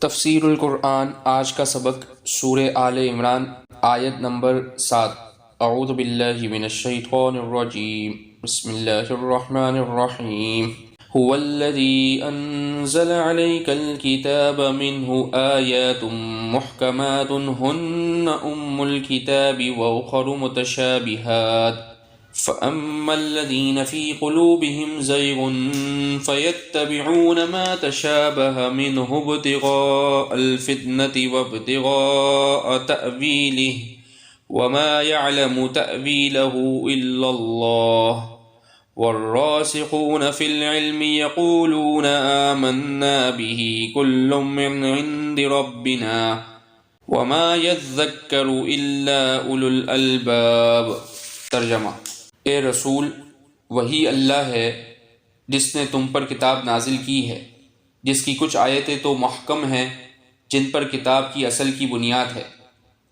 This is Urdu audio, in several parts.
تفسیر القرآن۔ آج کا سبق سورہ آل عمران آیت نمبر 7۔ اعوذ باللہ من الشیطان الرجیم، بسم اللہ الرحمن الرحیم۔ هو الذی انزل علیک الکتاب منہ آیات محکمات ہن الکتاب واخر متشابہات، فأما الذين في قلوبهم زيغ فيتبعون ما تشابه منه ابتغاء الفتنة وابتغاء تأويله وما يعلم تأويله إلا الله، والراسخون في العلم يقولون آمنا به كل من عند ربنا وما يذكر إلا أولو الألباب۔ ترجمہ: اے رسول، وہی اللہ ہے جس نے تم پر کتاب نازل کی ہے، جس کی کچھ آیتیں تو محکم ہیں جن پر کتاب کی اصل کی بنیاد ہے،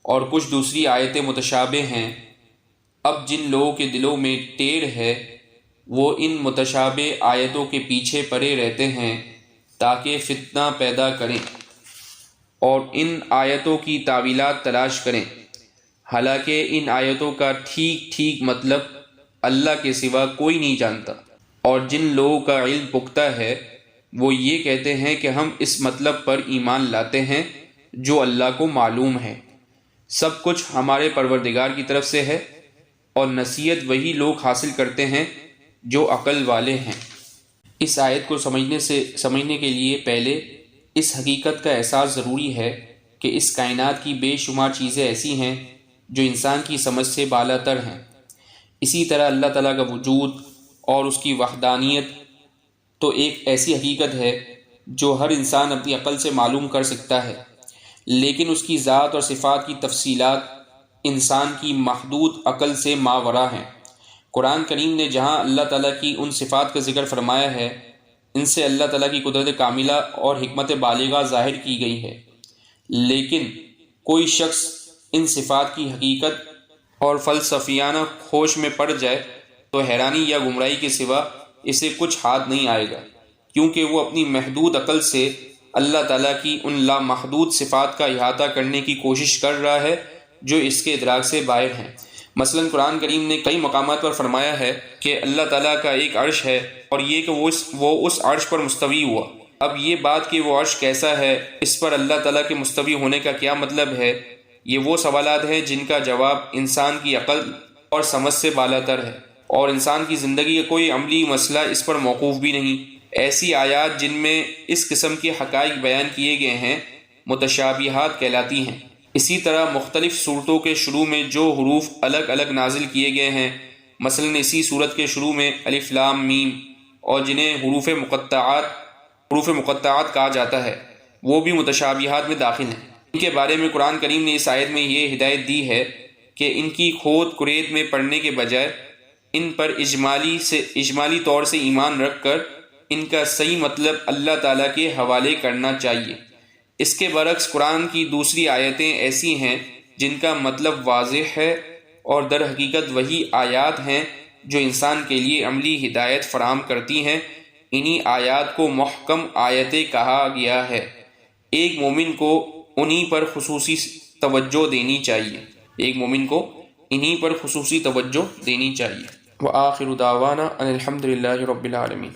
اور کچھ دوسری آیتیں متشابہ ہیں۔ اب جن لوگوں کے دلوں میں ٹیڑھ ہے وہ ان متشابہ آیتوں کے پیچھے پڑے رہتے ہیں تاکہ فتنہ پیدا کریں اور ان آیتوں کی تعویلات تلاش کریں، حالانکہ ان آیتوں کا ٹھیک مطلب اللہ کے سوا کوئی نہیں جانتا۔ اور جن لوگوں کا علم پختہ ہے وہ یہ کہتے ہیں کہ ہم اس مطلب پر ایمان لاتے ہیں جو اللہ کو معلوم ہے۔ سب کچھ ہمارے پروردگار کی طرف سے ہے، اور نصیحت وہی لوگ حاصل کرتے ہیں جو عقل والے ہیں۔ اس آیت کو سمجھنے کے لیے پہلے اس حقیقت کا احساس ضروری ہے کہ اس کائنات کی بے شمار چیزیں ایسی ہیں جو انسان کی سمجھ سے بالا تر ہیں۔ اسی طرح اللہ تعالیٰ کا وجود اور اس کی وحدانیت تو ایک ایسی حقیقت ہے جو ہر انسان اپنی عقل سے معلوم کر سکتا ہے، لیکن اس کی ذات اور صفات کی تفصیلات انسان کی محدود عقل سے ماوراء ہیں۔ قرآن کریم نے جہاں اللہ تعالیٰ کی ان صفات کا ذکر فرمایا ہے، ان سے اللہ تعالیٰ کی قدرت کاملہ اور حکمت بالغہ ظاہر کی گئی ہے، لیکن کوئی شخص ان صفات کی حقیقت اور فلسفیانہ کھوج میں پڑ جائے تو حیرانی یا گمراہی کے سوا اسے کچھ ہاتھ نہیں آئے گا، کیونکہ وہ اپنی محدود عقل سے اللہ تعالیٰ کی ان لامحدود صفات کا احاطہ کرنے کی کوشش کر رہا ہے جو اس کے ادراک سے باہر ہیں۔ مثلا قرآن کریم نے کئی مقامات پر فرمایا ہے کہ اللہ تعالیٰ کا ایک عرش ہے، اور یہ کہ وہ اس عرش پر مستوی ہوا۔ اب یہ بات کہ وہ عرش کیسا ہے، اس پر اللہ تعالیٰ کے مستوی ہونے کا کیا مطلب ہے، یہ وہ سوالات ہیں جن کا جواب انسان کی عقل اور سمجھ سے بالا تر ہے، اور انسان کی زندگی کا کوئی عملی مسئلہ اس پر موقوف بھی نہیں۔ ایسی آیات جن میں اس قسم کے حقائق بیان کیے گئے ہیں متشابہات کہلاتی ہیں۔ اسی طرح مختلف صورتوں کے شروع میں جو حروف الگ الگ نازل کیے گئے ہیں، مثلا اسی صورت کے شروع میں الف لام میم، اور جنہیں حروف مقطعات کہا جاتا ہے، وہ بھی متشابہات میں داخل ہیں۔ ان کے بارے میں قرآن کریم نے اس آیت میں یہ ہدایت دی ہے کہ ان کی کھود کرید میں پڑھنے کے بجائے ان پر اجمالی طور سے ایمان رکھ کر ان کا صحیح مطلب اللہ تعالیٰ کے حوالے کرنا چاہیے۔ اس کے برعکس قرآن کی دوسری آیتیں ایسی ہیں جن کا مطلب واضح ہے، اور در حقیقت وہی آیات ہیں جو انسان کے لیے عملی ہدایت فراہم کرتی ہیں۔ انہی آیات کو محکم آیتیں کہا گیا ہے۔ ایک مومن کو انہی پر خصوصی توجہ دینی چاہیے۔ وآخر دعوانا ان الحمد للہ رب العالمین۔